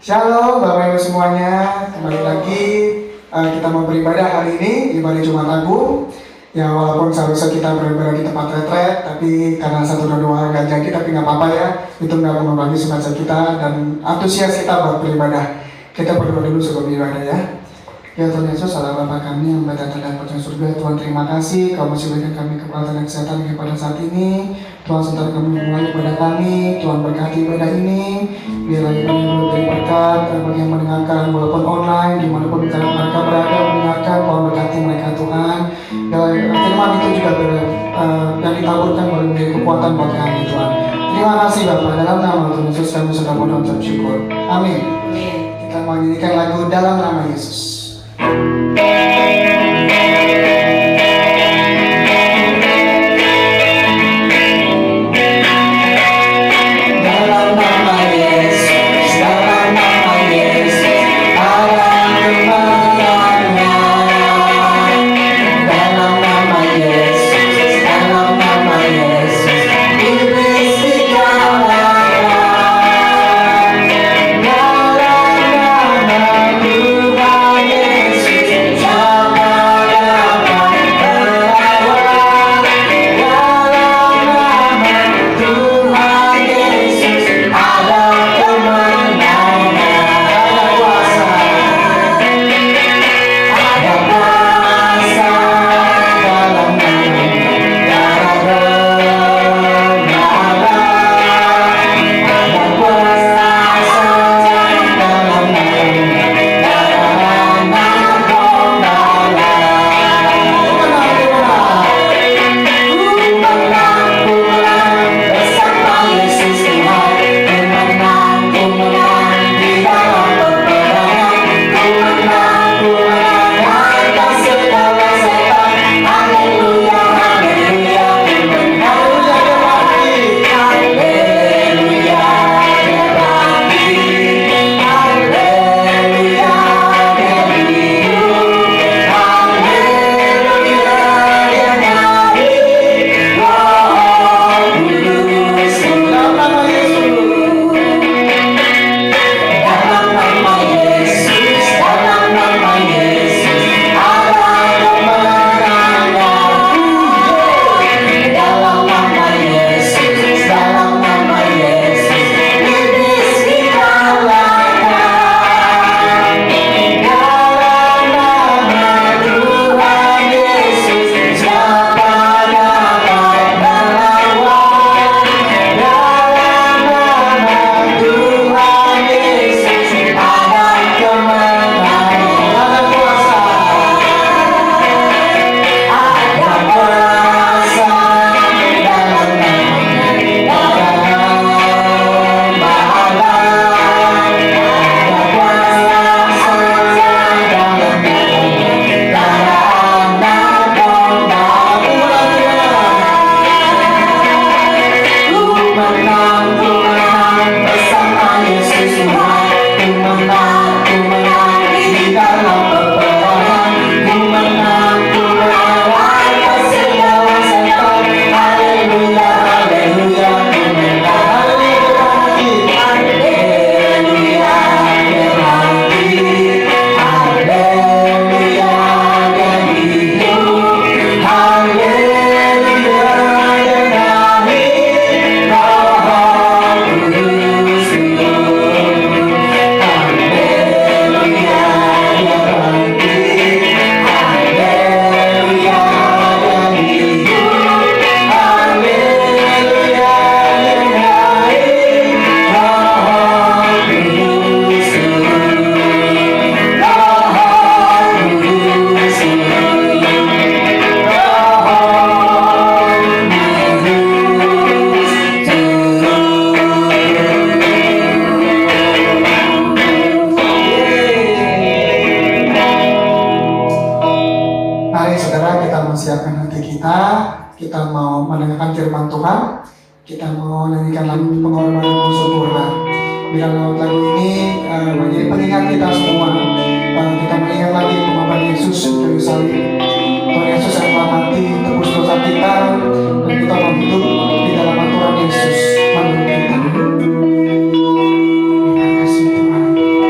Shalom Bapak Ibu semuanya, kembali lagi kita mau beribadah hari ini, ibadah Jumat Agung. Ya walaupun seharusnya kita beribadah di tempat retret, tapi karena satu dan dua nggak jadi, tapi nggak apa-apa ya. Itu nggak mengurangi semangat kita dan antusias kita buat beribadah. Kita berdoa dulu sebelum beribadah ya. Ya Tuhan Yesus, Allah Bapa kami yang berada di dalam surga, Tuhan terima kasih Kau masih berikan kami kekuatan dan kesehatan pada saat ini. Tuhan sertai kami mulai ibadah kami, Tuhan berkati ibadah ini. Biarlah ibadah yang beri berkat bagi yang mendengarkan walaupun online, dimanapun mereka berada mendengarkan, Tuhan berkati mereka Tuhan. Dan firman itu juga yang ditaburkan menjadi kekuatan buat kami Tuhan. Terima kasih Bapak, dalam nama Tuhan Yesus kami sudah berdoa dan bersyukur. Amin. Kita mau nyanyikan lagu dalam nama Yesus. Kita mau mendengarkan firman Tuhan, kita mau nyanyikan lagu pengorbanan yang sempurna. Bila lewat lagu ini menjadi pengingat kita semua, kita mengingat lagi pengorbanan Yesus di kayu salib. Tuhan Yesus yang telah mati tebus dosa kita, dan kita mau hidup di dalam aturan Yesus menurut kita. Terima kasih Tuhan.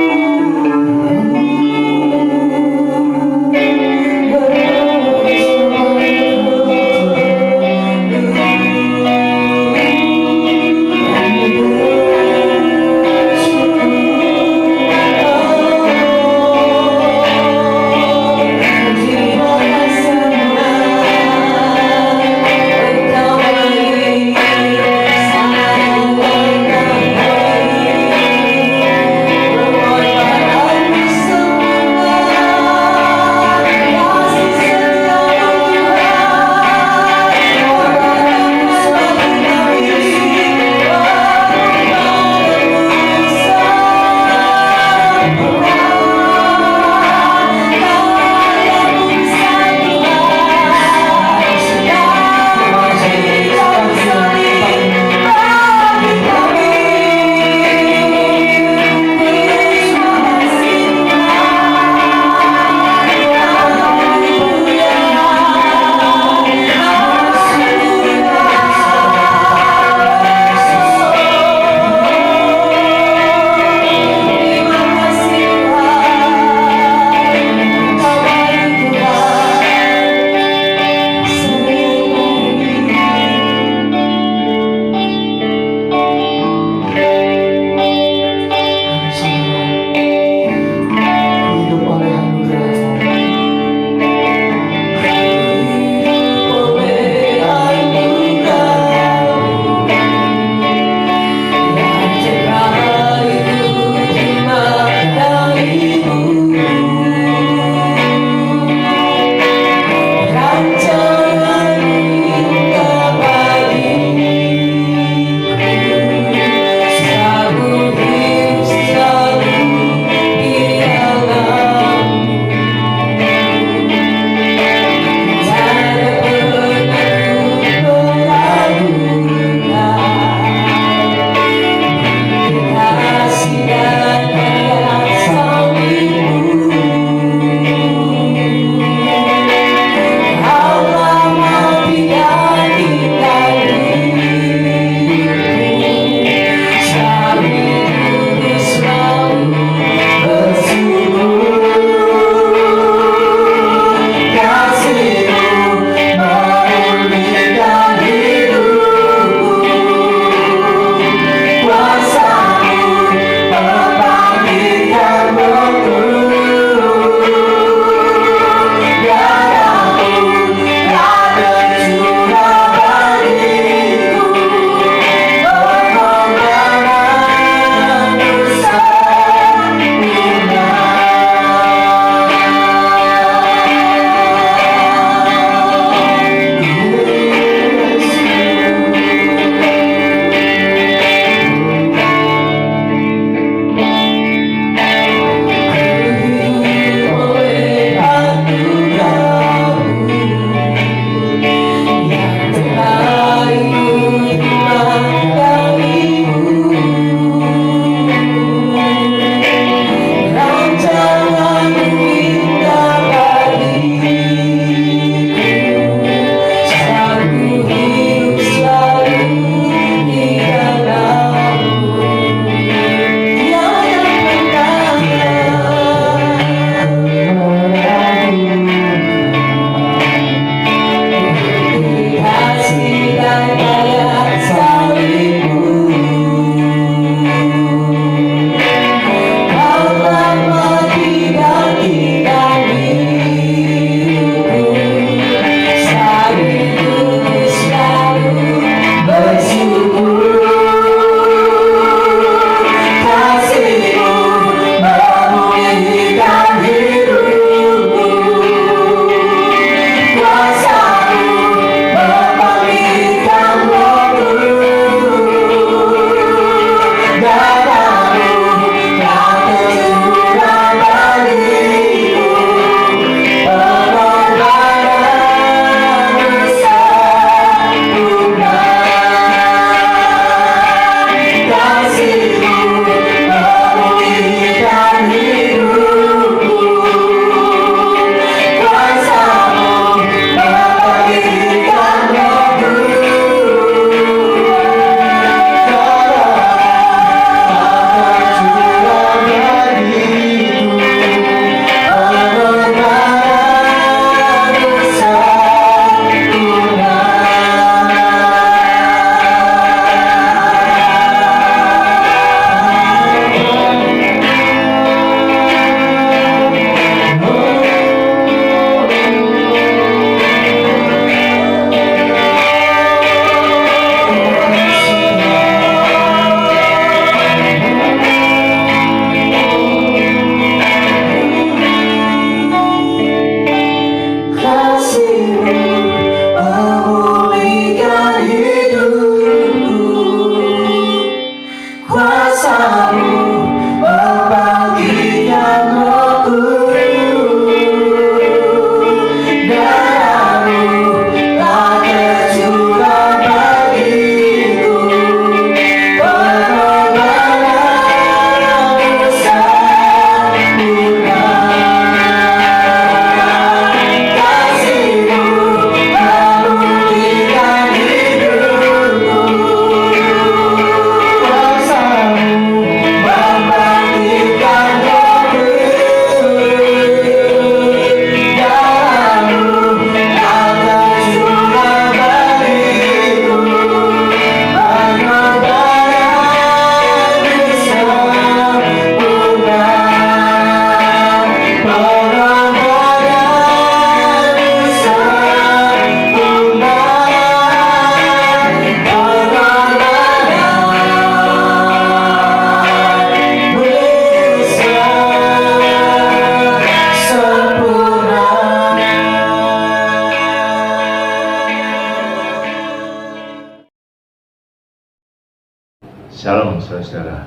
Shalom saudara.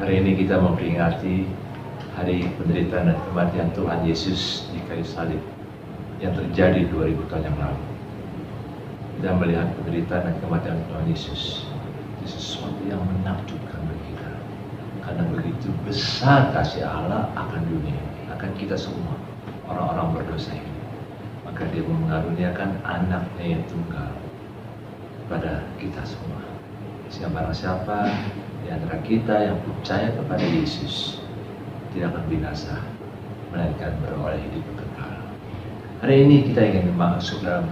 Hari ini kita memperingati hari penderitaan dan kematian Tuhan Yesus di kayu salib yang terjadi 2000 tahun yang lalu. Kita melihat penderitaan dan kematian Tuhan Yesus itu sesuatu yang menakjubkan bagi kita. Karena begitu besar kasih Allah akan dunia, akan kita semua, orang-orang berdosa ini. Maka Dia mengaruniakan anaknya yang tunggal pada kita semua. Sehingga barang siapa di antara kita yang percaya kepada Yesus tidak akan binasa, melainkan beroleh hidup kekal. Hari ini kita ingin masuk dalam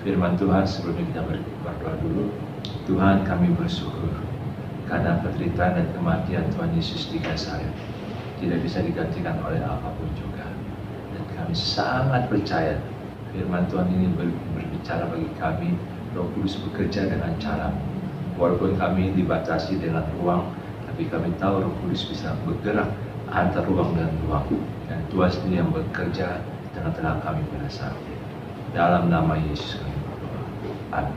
firman Tuhan. Sebelumnya kita berdoa dulu. Tuhan, kami bersyukur karena penderitaan dan kematian Tuhan Yesus di kayu salib tidak bisa digantikan oleh apapun juga. Dan kami sangat percaya firman Tuhan ini berbicara bagi kami. Roh Kudus bekerja dengan cara, walaupun kami dibatasi dengan ruang, tapi kami tahu Roh Kudus bisa bergerak antar ruang dan ruang. Dan Tuhan sendiri yang bekerja di tengah-tengah kami pada saat ini. Dalam nama Yesus kami berdoa. Amin.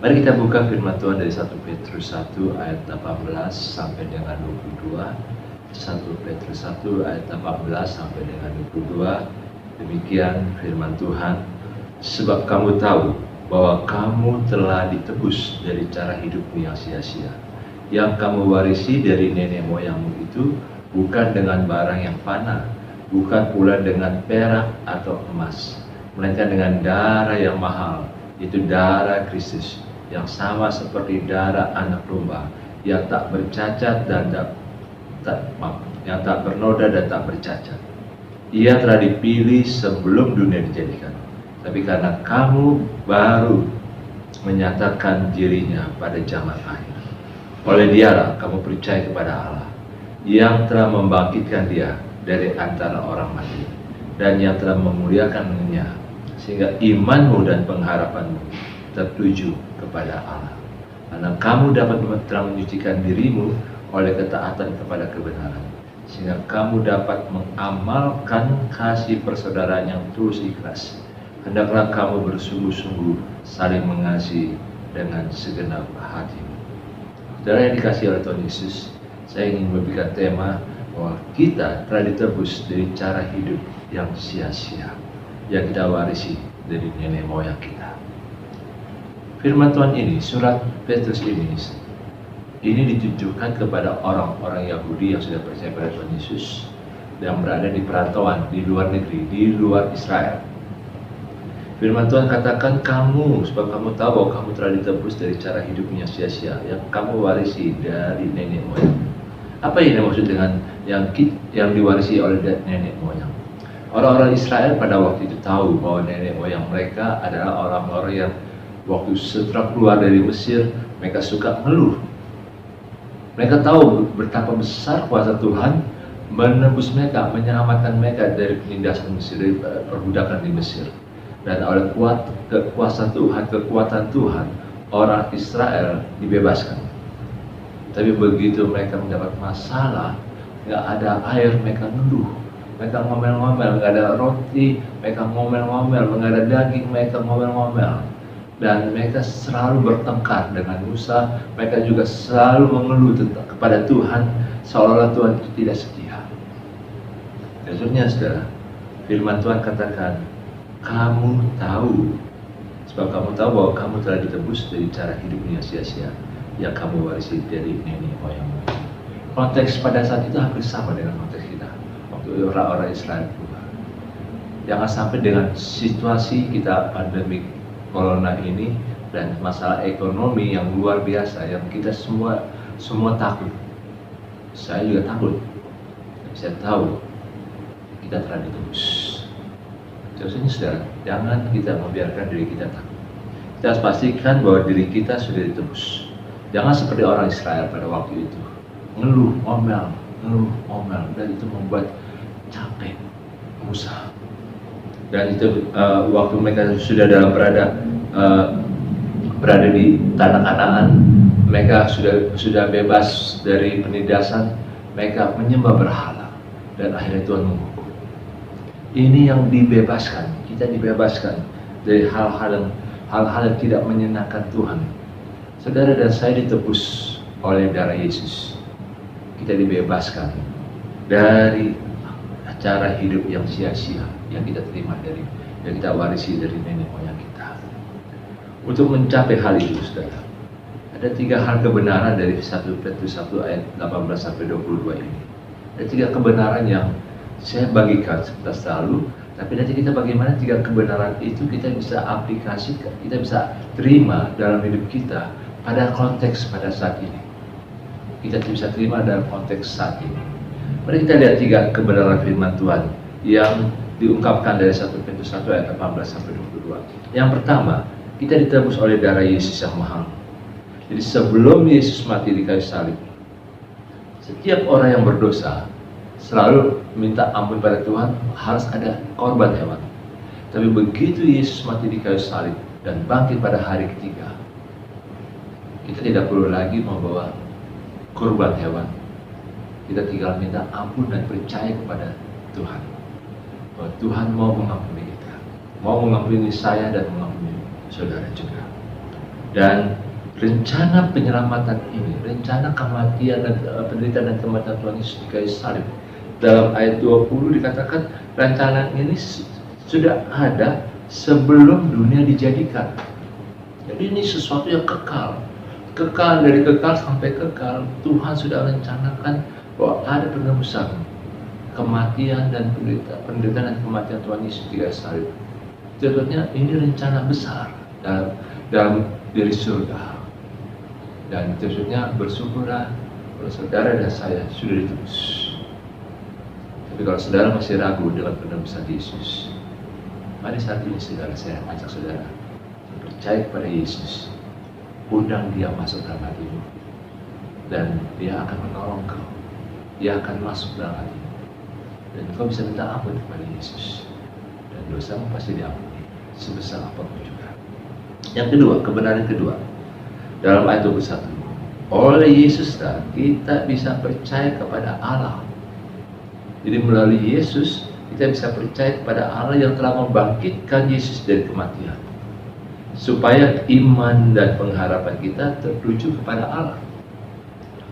Mari kita buka firman Tuhan dari 1 Petrus 1 ayat 18 sampai dengan 22. 1 Petrus 1 ayat 18 sampai dengan 22. Demikian firman Tuhan. Sebab kamu tahu bahwa kamu telah ditebus dari cara hidupmu yang sia-sia, yang kamu warisi dari nenek moyangmu itu, bukan dengan barang yang fana, bukan pula dengan perak atau emas, melainkan dengan darah yang mahal, itu darah Kristus, yang sama seperti darah anak domba, yang tak bercacat dan yang tak bernoda dan tak bercacat. Ia telah dipilih sebelum dunia dijadikan, tapi karena kamu baru menyatakan dirinya pada zaman akhir. Oleh Dialah kamu percaya kepada Allah, yang telah membangkitkan Dia dari antara orang mati, dan yang telah memuliakannya, sehingga imanmu dan pengharapanmu tertuju kepada Allah. Karena kamu telah menyucikan dirimu oleh ketaatan kepada kebenaran, sehingga kamu dapat mengamalkan kasih persaudaraan yang tulus ikhlas. Hendaklah kamu bersungguh-sungguh saling mengasihi dengan segenap hatimu. Saudara yang dikasihi oleh Tuhan Yesus, saya ingin memberikan tema bahwa kita telah ditebus dari cara hidup yang sia-sia yang kita warisi dari nenek moyang kita. Firman Tuhan ini, surat Petrus ini ditujukan kepada orang-orang Yahudi yang sudah percaya pada Tuhan Yesus yang berada di perantauan di luar negeri, di luar Israel. Firman Tuhan katakan kamu, sebab kamu tahu bahwa kamu telah ditebus dari cara hidupnya sia-sia yang kamu warisi dari nenek moyang. Apa yang dimaksud dengan yang diwarisi oleh nenek moyang? Orang-orang Israel pada waktu itu tahu bahwa nenek moyang mereka adalah orang-orang yang waktu setelah keluar dari Mesir, mereka suka ngeluh. Mereka tahu betapa besar kuasa Tuhan menembus mereka, menyelamatkan mereka dari penindasan Mesir, dari perbudakan di Mesir. Dan oleh kekuatan Tuhan, orang Israel dibebaskan. Tapi begitu mereka mendapat masalah, nggak ada air, mereka ngeluh. Mereka ngomel-ngomel, nggak ada roti, mereka ngomel-ngomel, nggak ada daging, mereka ngomel-ngomel. Dan mereka selalu bertengkar dengan Musa. Mereka juga selalu mengeluh kepada Tuhan, seolah-olah Tuhan itu tidak setia. Maksudnya saudara, firman Tuhan katakan, kamu tahu, sebab kamu tahu bahwa kamu telah ditebus dari cara hidupmu yang sia-sia yang kamu warisi dari nenek moyangmu. Konteks pada saat itu hampir sama dengan konteks kita waktu orang-orang Israel keluar. Jangan sampai dengan situasi kita pandemi corona ini dan masalah ekonomi yang luar biasa yang kita semua takut. Saya juga takut. Saya tahu kita telah ditebus. Maksudnya saudara, jangan kita membiarkan diri kita takut. Kita harus pastikan bahwa diri kita sudah ditebus. Jangan seperti orang Israel pada waktu itu, ngeluh, ngomel, dan itu membuat capek Musa. Dan itu waktu mereka sudah berada di tanah Kanaan, mereka sudah bebas dari penindasan, mereka menyembah berhala, dan akhirnya Tuhan menghukum. Ini yang dibebaskan, kita dibebaskan dari hal-hal yang tidak menyenangkan Tuhan. Saudara dan saya ditebus oleh darah Yesus. Kita dibebaskan dari cara hidup yang sia-sia yang kita terima yang kita warisi dari nenek moyang kita. Untuk mencapai hal itu, saudara, ada 3 hal kebenaran dari 1 Petrus 1 ayat 18 sampai 22 ini. Ada 3 kebenaran yang saya bagikan selalu, tapi nanti kita bagaimana 3 kebenaran itu kita bisa aplikasikan, kita bisa terima dalam hidup kita pada konteks pada saat ini. Kita bisa terima dalam konteks saat ini. Mari kita lihat 3 kebenaran firman Tuhan yang diungkapkan dari 1 Petrus 1 ayat 18 sampai 22. Yang pertama, kita ditebus oleh darah Yesus yang mahal. Jadi sebelum Yesus mati di kayu salib, setiap orang yang berdosa selalu minta ampun pada Tuhan, harus ada korban hewan. Tapi begitu Yesus mati di kayu salib dan bangkit pada hari ketiga, kita tidak perlu lagi membawa korban hewan. Kita tinggal minta ampun dan percaya kepada Tuhan, bahwa Tuhan mau mengampuni kita, mau mengampuni saya dan mengampuni saudara juga. Dan rencana penyelamatan ini, rencana kematian dan penderitaan dan kematian Tuhan Yesus di kayu salib, dalam ayat 20 dikatakan rencana ini sudah ada sebelum dunia dijadikan. Jadi ini sesuatu yang kekal, dari kekal sampai kekal. Tuhan sudah rencanakan bahwa ada penebusan kematian dan penderitaan dan kematian Tuhan Yesus di kayu salib. Sebetulnya ini rencana besar dalam diri surga. Dan maksudnya bersyukurlah kalau saudara dan saya sudah ditebus. Tapi kalau saudara masih ragu dengan penebusan Yesus, mari saat ini saudara, saya ajak saudara percaya kepada Yesus. Undang dia masuk dalam hatimu, dan dia akan menolong kau. Dia akan masuk dalam hatimu, dan kau bisa minta ampun kepada Yesus, dan dosamu pasti diampuni sebesar apapun juga. Yang kedua, kebenaran kedua, dalam ayat 21, oleh Yesus kita bisa percaya kepada Allah. Jadi melalui Yesus kita bisa percaya kepada Allah yang telah membangkitkan Yesus dari kematian, supaya iman dan pengharapan kita tertuju kepada Allah,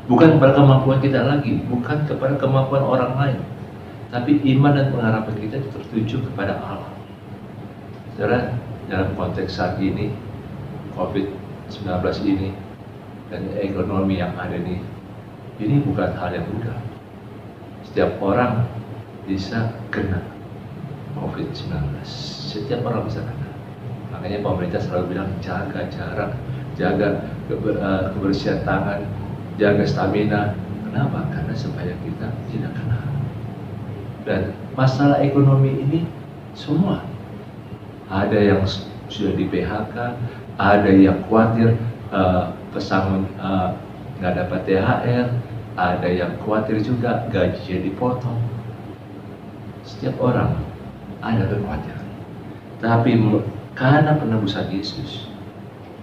bukan kepada kemampuan kita lagi, bukan kepada kemampuan orang lain, tapi iman dan pengharapan kita tertuju kepada Allah. Saudara, dalam konteks saat ini, COVID-19 ini dan ekonomi yang ada ini bukan hal yang mudah. Setiap orang bisa kena COVID-19, setiap orang bisa kena. Makanya pemerintah selalu bilang jaga jarak, jaga kebersihan tangan, jaga stamina. Kenapa? Karena supaya kita tidak kena. Dan masalah ekonomi ini semua, ada yang sudah di PHK, ada yang khawatir pesangon nggak dapat THR, ada yang khawatir juga gajinya dipotong. Setiap orang ada kekhawatiran. Tapi karena penebusan Yesus,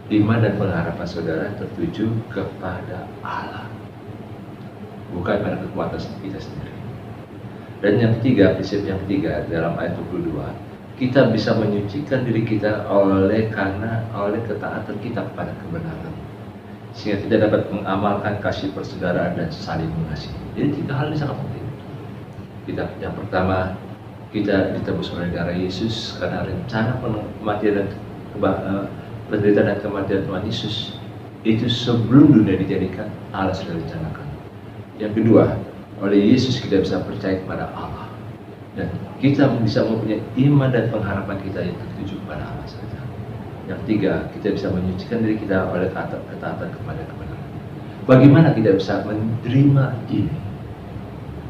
iman dan pengharapan saudara tertuju kepada Allah, bukan pada kekuatan kita sendiri. Dan yang ketiga, prinsip yang ketiga dalam ayat 22, kita bisa menyucikan diri kita oleh ketaatan kita kepada kebenaran, sehingga tidak dapat mengamalkan kasih persaudaraan dan saling mengasihi. Jadi 3 hal ini sangat penting. Yang pertama, kita ditebus oleh darah Yesus karena rencana kematian dan penderitaan dan kematian Tuhan Yesus itu sebelum dunia dijadikan, Allah sudah rencanakan. Yang kedua, oleh Yesus kita bisa percaya kepada Allah, dan kita bisa mempunyai iman dan pengharapan kita yang tertuju kepada Allah saja. Yang tiga, kita bisa menyucikan diri kita oleh ketaatan kepada kebenaran. Bagaimana kita bisa menerima ini?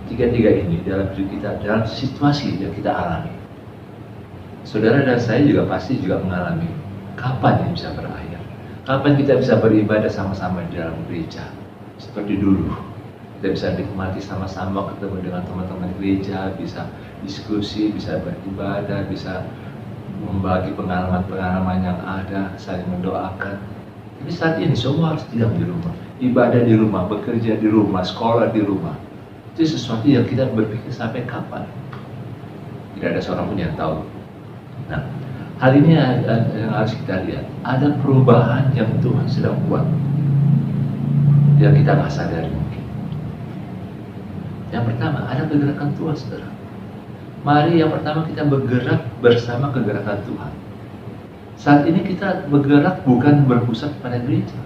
Tiga-tiga ini dalam hidup kita, dalam situasi yang kita alami. Saudara dan saya juga pasti juga mengalami. Kapan ini bisa berakhir? Kapan kita bisa beribadah sama-sama di dalam gereja seperti dulu? Kita bisa nikmati sama-sama ketemu dengan teman-teman gereja, bisa diskusi, bisa beribadah, bisa membagi pengalaman-pengalaman yang ada, saling mendoakan. Tapi saat ini semua harus diam di rumah, ibadah di rumah, bekerja di rumah, sekolah di rumah. Itu sesuatu yang kita berpikir sampai kapan? Tidak ada seorang pun yang tahu. Nah, Hal ini yang harus kita lihat. Ada perubahan yang Tuhan sedang buat, yang kita nggak sadari mungkin. Yang pertama, ada pergerakan Tuhan, saudara. Mari yang pertama kita bergerak bersama kegerakan Tuhan. Saat ini kita bergerak bukan berpusat pada gereja.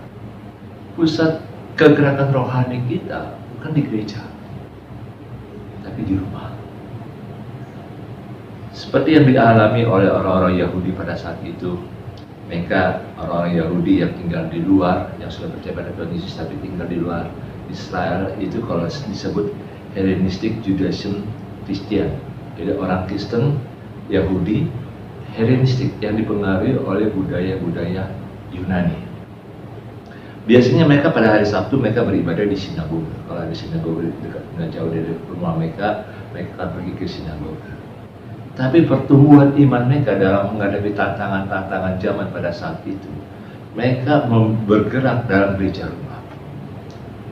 Pusat kegerakan rohani kita bukan di gereja, tapi di rumah. Seperti yang dialami oleh orang-orang Yahudi pada saat itu. Mereka orang-orang Yahudi yang tinggal di luar, yang sudah percaya pada Tuhan Yesus tapi tinggal di luar Israel, itu kalau disebut Hellenistic Judaism Christian. Jadi orang Kristen Yahudi Hellenistik yang dipengaruhi oleh budaya-budaya Yunani. Biasanya mereka pada hari Sabtu mereka beribadah di sinagog. Kalau ada sinagog dekat jauh dari rumah mereka akan pergi ke sinagog. Tapi pertumbuhan iman mereka dalam menghadapi tantangan-tantangan zaman pada saat itu, mereka bergerak dalam gereja rumah.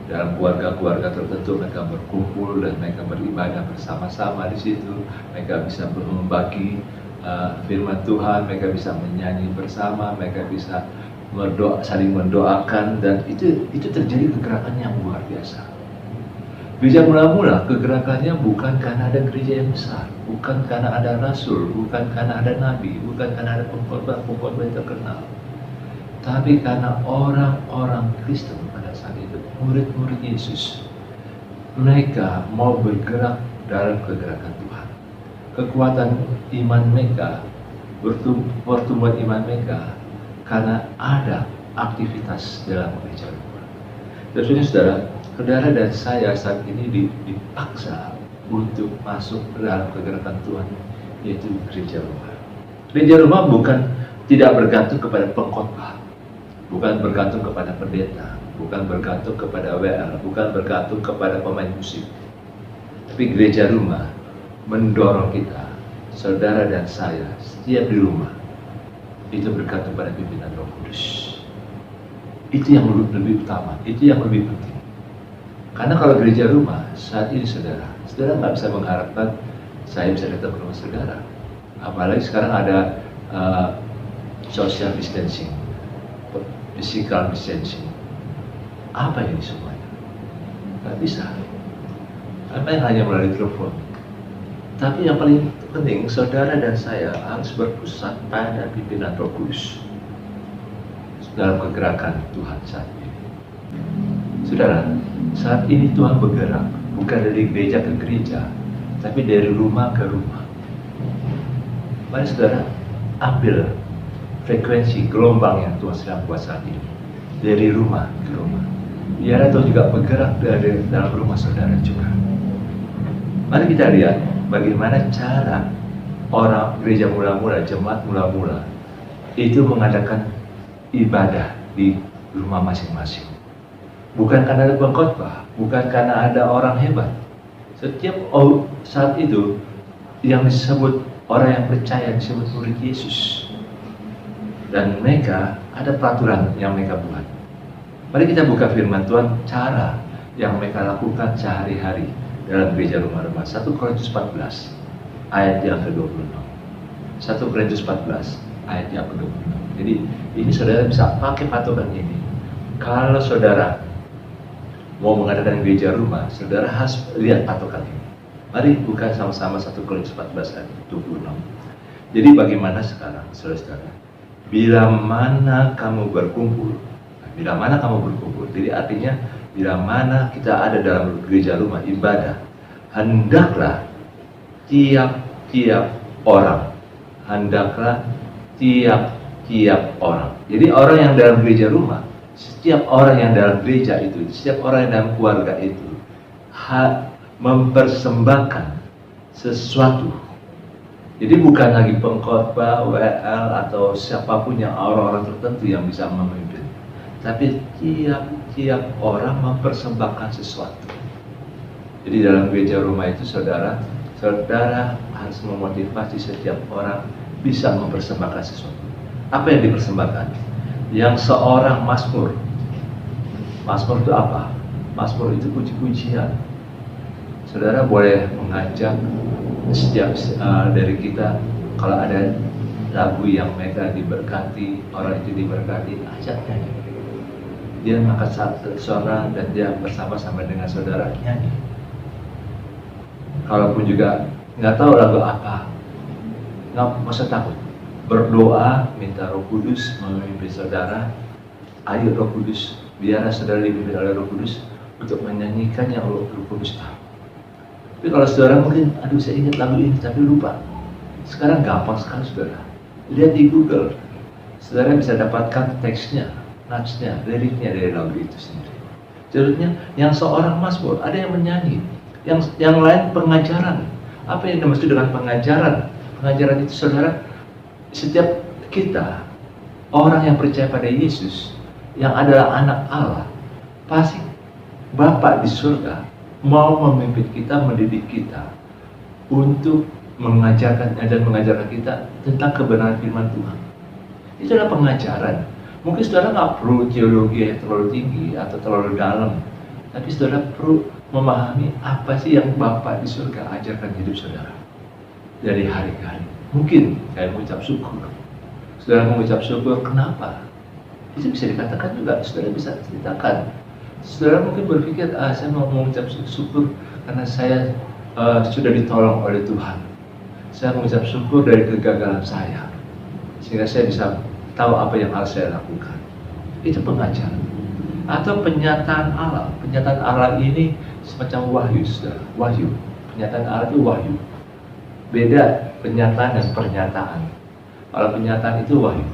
Dalam keluarga-keluarga tertentu mereka berkumpul dan mereka beribadah bersama-sama di situ. Mereka bisa membagi firman Tuhan, mereka bisa menyanyi bersama, mereka bisa saling mendoakan, dan itu terjadi kegerakan yang luar biasa. Gereja mula-mula kegerakannya bukan karena ada gereja yang besar, bukan karena ada rasul, bukan karena ada nabi, bukan karena ada pengkhotbah yang terkenal, tapi karena orang-orang Kristen pada saat itu, murid-murid Yesus, mereka mau bergerak dalam kegerakan Tuhan. Kekuatan iman mereka, pertumbuhan iman mereka, karena ada aktivitas dalam gereja rumah. Dan saudara dan saya saat ini dipaksa untuk masuk ke dalam kegerakan Tuhan, yaitu gereja rumah. Gereja rumah bukan tidak bergantung kepada pengkhotbah, bukan bergantung kepada pendeta, bukan bergantung kepada WL, bukan bergantung kepada pemain musik. Tapi gereja rumah mendorong kita, saudara dan saya, setiap di rumah itu bergantung pada pimpinan Roh Kudus. Itu yang lebih utama, itu yang lebih penting. Karena kalau gereja rumah saat ini saudara nggak bisa mengharapkan saya bisa datang ke rumah saudara. Apalagi sekarang ada social distancing, physical distancing. Apa ini semuanya? Nggak bisa. Apa yang hanya melalui telepon. Tapi yang paling penting, saudara dan saya harus berpusat pada pimpinan Roh Kudus dalam kegerakan Tuhan saat ini. Saudara, saat ini Tuhan bergerak bukan dari gereja ke gereja, tapi dari rumah ke rumah. Mari saudara, ambil frekuensi gelombang yang Tuhan sedang buat saat ini, dari rumah ke rumah. Biar Tuhan juga bergerak dari dalam rumah saudara juga. Mari kita lihat bagaimana cara orang gereja mula-mula, jemaat mula-mula itu mengadakan ibadah di rumah masing-masing. Bukan karena ada pengkhotbah, bukan karena ada orang hebat. Setiap saat itu yang disebut orang yang percaya disebut murid Yesus. Dan mereka ada peraturan yang mereka buat. Mari kita buka firman Tuhan, cara yang mereka lakukan sehari-hari dalam gereja rumah-rumah. 1 Korintus 14 ayat yang ke-26. 1 Korintus 14 ayat yang ke-26. Jadi ini saudara bisa pakai patokan ini. Kalau saudara mau mengadakan gereja rumah, saudara harus lihat patokan ini. Mari buka sama-sama 1 Korintus 14 ayat 26. Jadi bagaimana sekarang saudara-saudara? Bila mana kamu berkumpul, jadi artinya bila mana kita ada dalam gereja rumah ibadah, hendaklah tiap-tiap orang. Jadi orang yang dalam gereja rumah, setiap orang yang dalam gereja itu, setiap orang yang dalam keluarga itu mempersembahkan sesuatu. Jadi bukan lagi pengkhotbah, WL atau siapapun yang orang-orang tertentu yang bisa memimpin, tapi tiap orang mempersembahkan sesuatu. Jadi dalam gereja rumah itu saudara harus memotivasi setiap orang bisa mempersembahkan sesuatu. Apa yang dipersembahkan? Yang seorang mazmur itu apa? Mazmur itu puji-pujian. Saudara boleh mengajak setiap dari kita, kalau ada lagu yang mereka diberkati, orang itu diberkati, ajak nyanyi. Dia mengangkat suara dan dia bersama-sama dengan saudara nyanyi. Kalaupun juga nggak tahu lagu apa, nggak usah takut. Berdoa, minta Roh Kudus memimpin saudara. Ayo Roh Kudus, biarlah saudara dipimpin oleh Roh Kudus untuk menyanyikan yang Roh Kudus tahu. Tapi kalau saudara mungkin, aduh saya ingat lagu ini tapi lupa. Sekarang gampang sekali saudara. Lihat di Google, saudara bisa dapatkan teksnya, natsnya, liriknya dari lagu itu sendiri. Jadinya yang seorang mazmur, ada yang menyanyi, yang lain pengajaran. Apa yang dimaksud dengan pengajaran? Pengajaran itu saudara, setiap kita, orang yang percaya pada Yesus, yang adalah anak Allah, pasti Bapa di surga mau memimpin kita, mendidik kita untuk mengajarkan dan mengajarkan kita tentang kebenaran firman Tuhan. Itu adalah pengajaran. Mungkin saudara nggak perlu teologi yang terlalu tinggi atau terlalu dalam, tapi saudara perlu memahami apa sih yang Bapa di surga ajarkan hidup saudara dari hari ke hari. Mungkin kayak mengucap syukur. Saudara mengucap syukur, kenapa? Itu bisa dikatakan juga, saudara bisa ceritakan. Saudara mungkin berpikir, saya mau mengucap syukur karena saya sudah ditolong oleh Tuhan. Saya mengucap syukur dari kegagalan saya, sehingga saya bisa tahu apa yang harus saya lakukan. Itu pengajaran. Atau penyataan Allah. Penyataan Allah ini semacam wahyu, saudara. Wahyu. Penyataan Allah itu wahyu. Beda penyataan dan pernyataan. Kalau penyataan itu wahyu.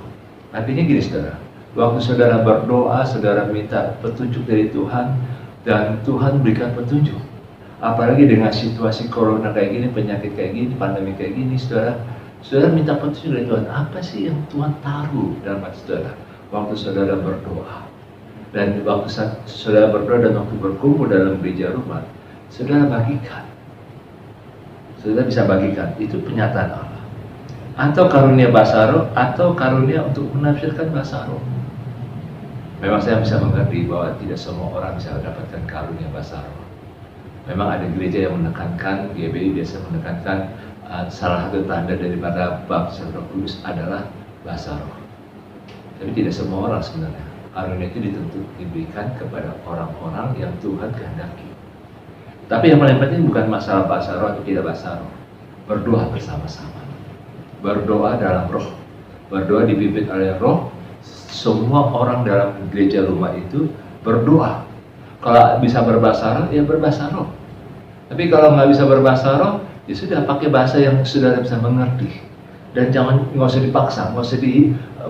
Artinya gini saudara, waktu saudara berdoa, saudara minta petunjuk dari Tuhan, dan Tuhan berikan petunjuk. Apalagi dengan situasi corona kayak gini, penyakit kayak gini, pandemi kayak gini, saudara minta petunjuk dari Tuhan. Apa sih yang Tuhan taruh dalam hati saudara waktu saudara berdoa? Dan waktu saudara berdoa dan waktu berkumpul dalam gereja rumah, saudara bagikan. Saudara bisa bagikan, itu penyataan Allah. Atau karunia bahasa roh, atau karunia untuk menafsirkan bahasa roh. Memang saya bisa mengerti bahwa tidak semua orang bisa mendapatkan karunia bahasa roh. Memang ada gereja yang menekankan, GBI biasa menekankan salah satu tanda daripada baptisan Roh Kudus adalah bahasa roh. Tapi tidak semua orang sebenarnya. Karunia itu diberikan kepada orang-orang yang Tuhan kehendaki. Tapi yang paling penting bukan masalah bahasa roh atau tidak bahasa roh. Berdoa bersama-sama. Berdoa dalam roh. Berdoa dipimpin oleh roh. Semua orang dalam gereja rumah itu berdoa. Kalau bisa berbahasa roh, ya berbahasa roh. Tapi kalau nggak bisa berbahasa roh, ya sudah pakai bahasa yang saudara bisa mengerti. Dan nggak usah dipaksa, nggak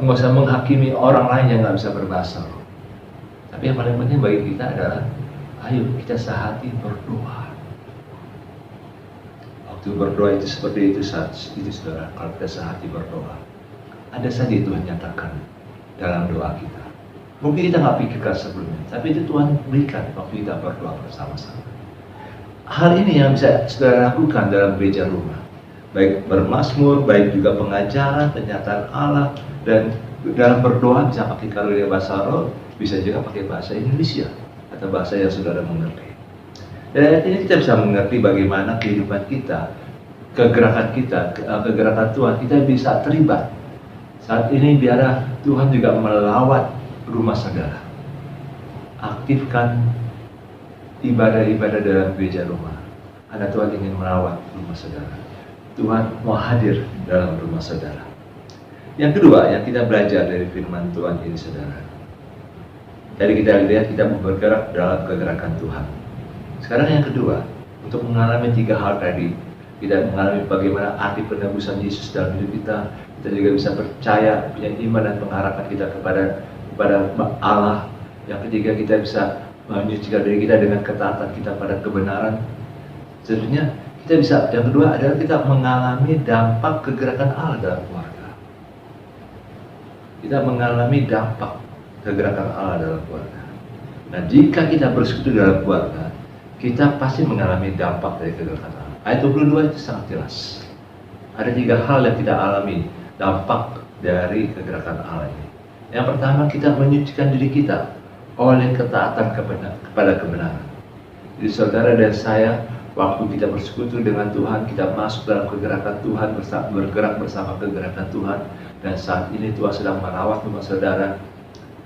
usah menghakimi orang lain yang nggak bisa berbahasa roh. Tapi yang paling penting bagi kita adalah, ayo kita sehati berdoa. Waktu berdoa itu seperti itu saudara. Kalau kita sehati berdoa, ada saja Tuhan nyatakan dalam doa kita. Mungkin kita nggak pikirkan sebelumnya, tapi itu Tuhan berikan waktu kita berdoa bersama-sama. Hal ini yang bisa saudara lakukan dalam gereja rumah, baik bermazmur, baik juga pengajaran, penyataan Allah, dan dalam berdoa bisa pakai karunia bahasa roh, bisa juga pakai bahasa Indonesia atau bahasa yang saudara mengerti. Dan ini kita bisa mengerti bagaimana kehidupan kita, kegerakan Tuhan, kita bisa terlibat. Saat ini biarlah Tuhan juga melawat rumah saudara. Aktifkan ibadah-ibadah dalam gereja rumah. Karena Tuhan ingin merawat rumah saudara. Tuhan mau hadir dalam rumah saudara. Yang kedua, yang kita belajar dari firman Tuhan ini saudara. Tadi kita lihat kita bergerak dalam kegerakan Tuhan. Sekarang yang kedua, untuk mengalami tiga hal tadi, kita mengalami bagaimana arti penebusan Yesus dalam hidup kita. Kita juga bisa percaya, punya iman dan pengharapan kita kepada Allah. Yang ketiga, kita bisa menyucikan diri kita dengan ketaatan kita pada kebenaran. Sebenarnya kita bisa, yang kedua adalah kita mengalami dampak kegerakan Allah dalam keluarga. Kita mengalami dampak kegerakan Allah dalam keluarga. Nah, jika kita bersekutu dalam keluarga, kita pasti mengalami dampak dari kegerakan Allah. Ayat 22 itu sangat jelas. Ada tiga hal yang kita alami dampak dari kegerakan Allah ini. Yang pertama, kita menyucikan diri kita oleh ketaatan kepada kebenaran. Jadi saudara dan saya, waktu kita bersekutu dengan Tuhan, kita masuk dalam kegerakan Tuhan, bergerak bersama kegerakan Tuhan, Dan saat ini Tuhan sedang merawat rumah saudara.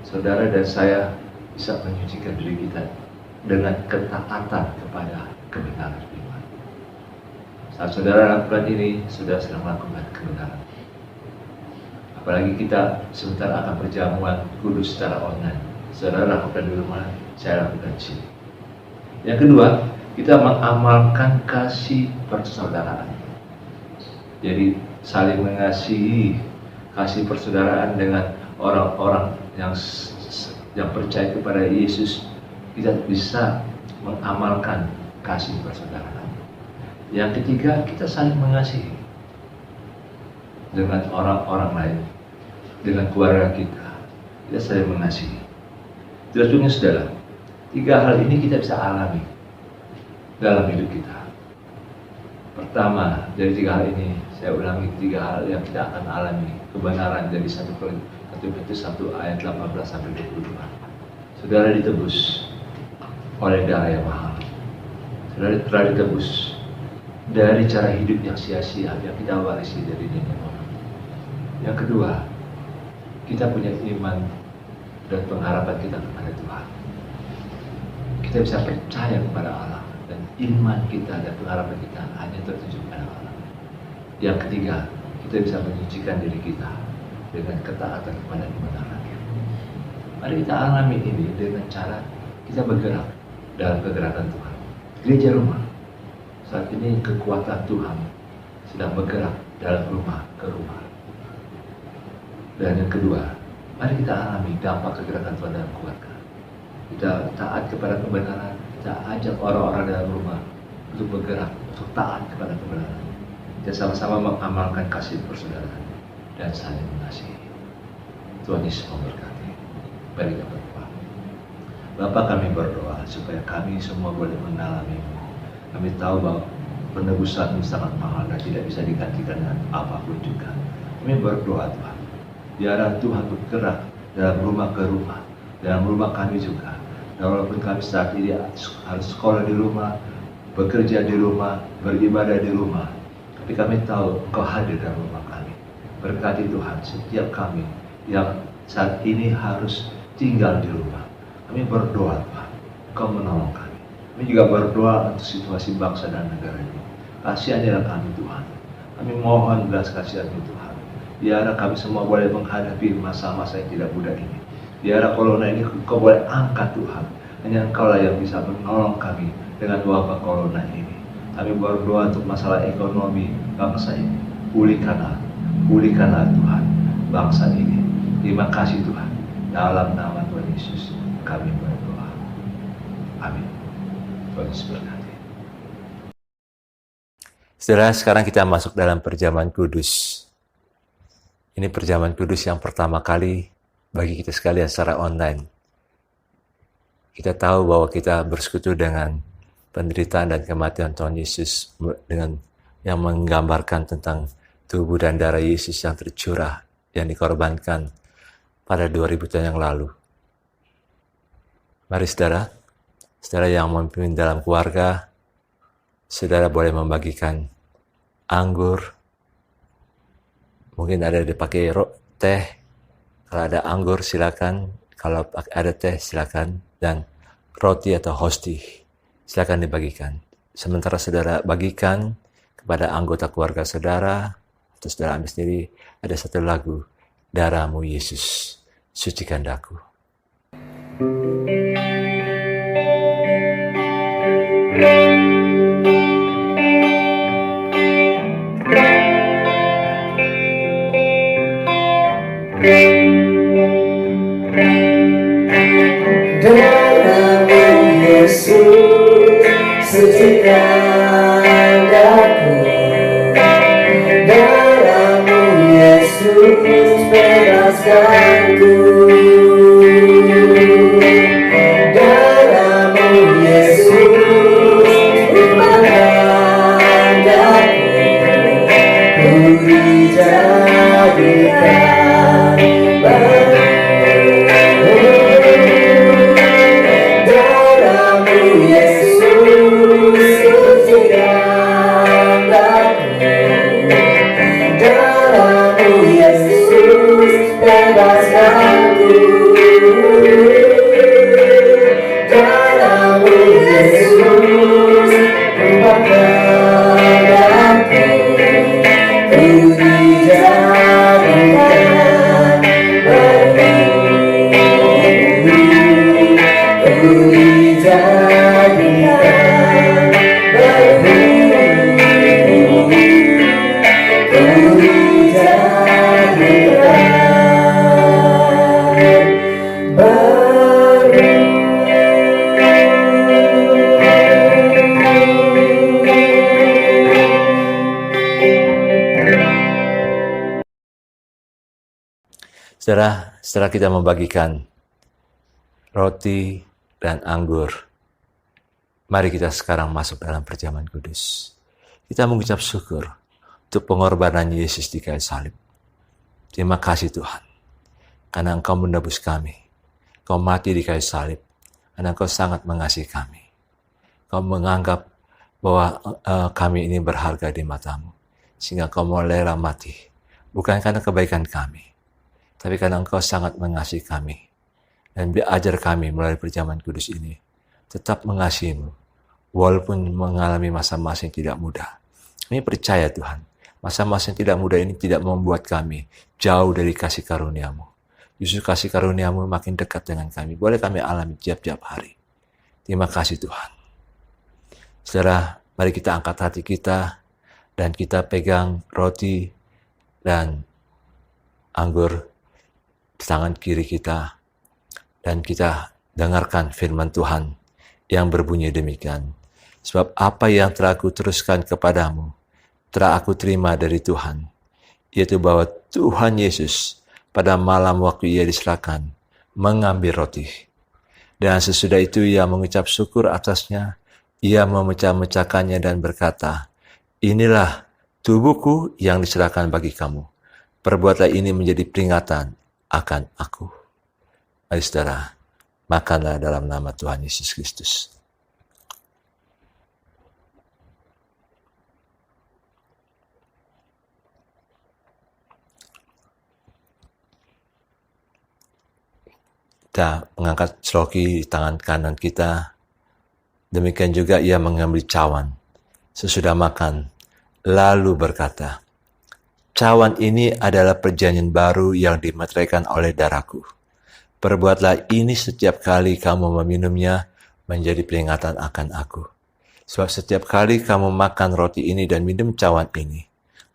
Saudara dan saya bisa menyucikan diri kita dengan ketaatan kepada kebenaran firman. Saat saudara lakukan ini, saudara sedang melakukan kebenaran. Apalagi kita sebentar akan perjamuan kudus secara online. Saudara lakukan di rumah, saya lakukan di sini. Yang kedua, kita mengamalkan kasih persaudaraan. Jadi saling mengasihi, kasih persaudaraan dengan orang-orang yang percaya kepada Yesus. Kita bisa mengamalkan kasih persaudaraan. Yang ketiga, kita saling mengasihi dengan orang-orang lain, dengan keluarga kita. Kita saling mengasihi. Jelasnya saudara, 3 hal ini kita bisa alami dalam hidup kita. Pertama, dari 3 hal ini, saya ulangi 3 hal yang kita akan alami. Kebenaran dari 1 Petrus 1 ayat 18 sampai 22. Saudara ditebus oleh darah yang mahal. Saudara telah ditebus dari cara hidup yang sia-sia yang kita warisi dari nenek moyang. Yang kedua, kita punya iman dan pengharapan kita kepada Tuhan. Kita bisa percaya kepada Allah, dan iman kita dan pengharapan kita hanya tertuju kepada Allah. Yang ketiga, kita bisa menyucikan diri kita dengan ketaatan kepada kebenaran. Mari kita alami ini dengan cara kita bergerak dalam kegerakan Tuhan. Gereja rumah, saat ini kekuatan Tuhan sedang bergerak dalam rumah ke rumah. Dan yang kedua, mari kita alami dampak kegerakan Tuhan dalam keluarga. Kita taat kepada kebenaran, kita ajak orang-orang dalam rumah untuk bergerak, untuk taat kepada kebenaran. Kita sama-sama mengamalkan kasih persaudaraan dan saling mengasihi. Tuhan Yesus memberkati. Mari kita berdoa. Bapa, kami berdoa supaya kami semua boleh mengalami-Mu. Kami tahu bahwa penebusan-Mu sangat mahal dan tidak bisa digantikan dengan apapun juga. Kami berdoa Tuhan, biarlah Tuhan bergerak dalam rumah ke rumah, dalam rumah kami juga. Dan walaupun kami saat ini harus sekolah di rumah, bekerja di rumah, beribadah di rumah, tapi kami tahu Engkau hadir dalam rumah kami. Berkati Tuhan setiap kami yang saat ini harus tinggal di rumah. Kami berdoa Tuhan, Engkau menolong kami. Kami juga berdoa untuk situasi bangsa dan negara ini. Kasihanilah kami Tuhan. Kami mohon belas kasihan-Mu Tuhan. Biarlah kami semua boleh menghadapi masa-masa yang tidak mudah ini. Biarlah corona ini Engkau boleh angkat Tuhan. Hanya Engkau lah yang bisa menolong kami dengan wabah corona ini. Kami berdoa untuk masalah ekonomi bangsa ini. Pulihkanlah Tuhan bangsa ini. Terima kasih Tuhan. Dalam nama Tuhan Yesus kami berdoa. Amin. Tuhan Yesus berkati. Saudara, sekarang kita masuk dalam perjamuan kudus. Ini perjamuan kudus yang pertama kali bagi kita sekalian secara online. Kita tahu bahwa kita bersekutu dengan penderitaan dan kematian Tuhan Yesus, dengan yang menggambarkan tentang tubuh dan darah Yesus yang tercurah, yang dikorbankan pada 2000 tahun yang lalu. Mari saudara yang memimpin dalam keluarga, saudara boleh membagikan anggur. Mungkin ada dipakai teh. Kalau ada anggur silakan. Kalau ada teh silakan. Dan roti atau hosti silakan dibagikan. Sementara saudara bagikan kepada anggota keluarga saudara, atau saudara ambil sendiri, ada satu lagu, Darah-Mu Yesus, sucikan daku. Darah-Mu Yesus, sucikan daku. Darah-Mu Yesus, bebaskanku. Darah-Mu Yesus, ubahkan daku. Ku dijadikan baru. Darah-Mu Yesus, Setelah kita membagikan roti dan anggur, mari kita sekarang masuk dalam perjamuan kudus. Kita mengucap syukur untuk pengorbanan Yesus di kayu salib. Terima kasih Tuhan, karena Engkau menebus kami. Kau mati di kayu salib, karena Engkau sangat mengasihi kami. Kau menganggap bahwa kami ini berharga di matamu, sehingga Kau mau rela mati. Bukan karena kebaikan kami, tapi karena Engkau sangat mengasihi kami. Dan ajar kami melalui perjamuan kudus ini tetap mengasihi-Mu, walaupun mengalami masa-masa yang tidak mudah. Kami percaya Tuhan, masa-masa yang tidak mudah ini tidak membuat kami jauh dari kasih karunia-Mu. Justru kasih karunia-Mu makin dekat dengan kami. Boleh kami alami tiap-tiap hari. Terima kasih Tuhan. Saudara, mari kita angkat hati kita dan kita pegang roti dan anggur di tangan kiri kita, dan kita dengarkan firman Tuhan yang berbunyi demikian. Sebab apa yang telah aku teruskan kepadamu, telah aku terima dari Tuhan, yaitu bahwa Tuhan Yesus pada malam waktu Ia diserahkan, mengambil roti. Dan sesudah itu Ia mengucap syukur atasnya, Ia memecah-mecahkannya dan berkata, inilah tubuhku yang diserahkan bagi kamu. Perbuatlah ini menjadi peringatan akan aku. Mari saudara, makanlah dalam nama Tuhan Yesus Kristus. Kita mengangkat seloki di tangan kanan kita. Demikian juga Ia mengambil cawan sesudah makan, lalu berkata, cawan ini adalah perjanjian baru yang dimeteraikan oleh darahku. Perbuatlah ini setiap kali kamu meminumnya menjadi peringatan akan aku. Sebab setiap kali kamu makan roti ini dan minum cawan ini,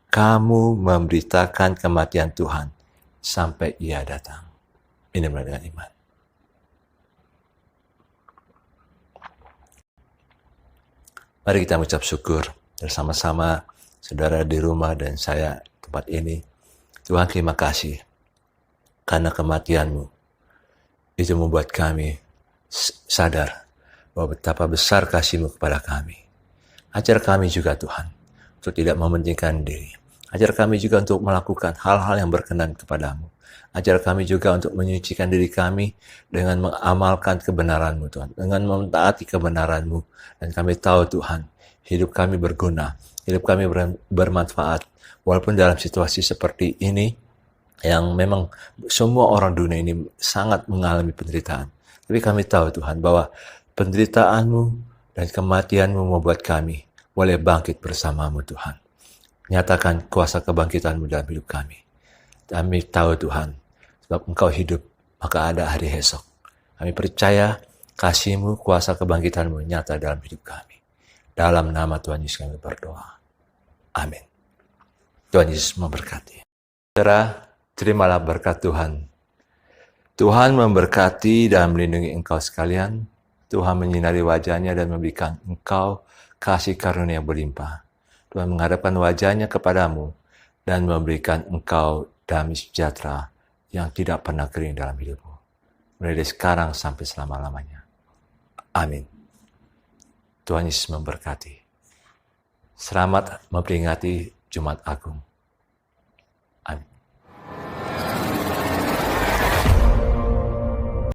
kamu memberitakan kematian Tuhan sampai Ia datang. Ini dengan iman. Mari kita mengucap syukur bersama-sama, saudara di rumah dan saya tempat ini. Tuhan, terima kasih karena kematian-Mu itu membuat kami sadar bahwa betapa besar kasih-Mu kepada kami. Ajar kami juga Tuhan untuk tidak mementingkan diri. Ajar kami juga untuk melakukan hal-hal yang berkenan kepadamu. Ajar kami juga untuk menyucikan diri kami dengan mengamalkan kebenaran-Mu Tuhan, dengan mentaati kebenaran-Mu. Dan kami tahu Tuhan, hidup kami berguna, hidup kami bermanfaat. Walaupun dalam situasi seperti ini, yang memang semua orang dunia ini sangat mengalami penderitaan. Tapi kami tahu Tuhan bahwa penderitaan-Mu dan kematian-Mu membuat kami boleh bangkit bersama-Mu Tuhan. Nyatakan kuasa kebangkitan-Mu dalam hidup kami. Kami tahu Tuhan, sebab Engkau hidup, maka ada hari esok. Kami percaya kasih-Mu, kuasa kebangkitan-Mu nyata dalam hidup kami. Dalam nama Tuhan Yesus kami berdoa. Amin. Tuhan Yesus memberkati. Saudara, terimalah berkat Tuhan. Tuhan memberkati dan melindungi engkau sekalian. Tuhan menyinari wajah-Nya dan memberikan engkau kasih karunia yang berlimpah. Tuhan menghadapkan wajah-Nya kepadamu dan memberikan engkau damai sejahtera yang tidak pernah kering dalam hidupmu. Mulai dari sekarang sampai selama-lamanya. Amin. Tuhan Yesus memberkati. Selamat memperingati Jumat Agung.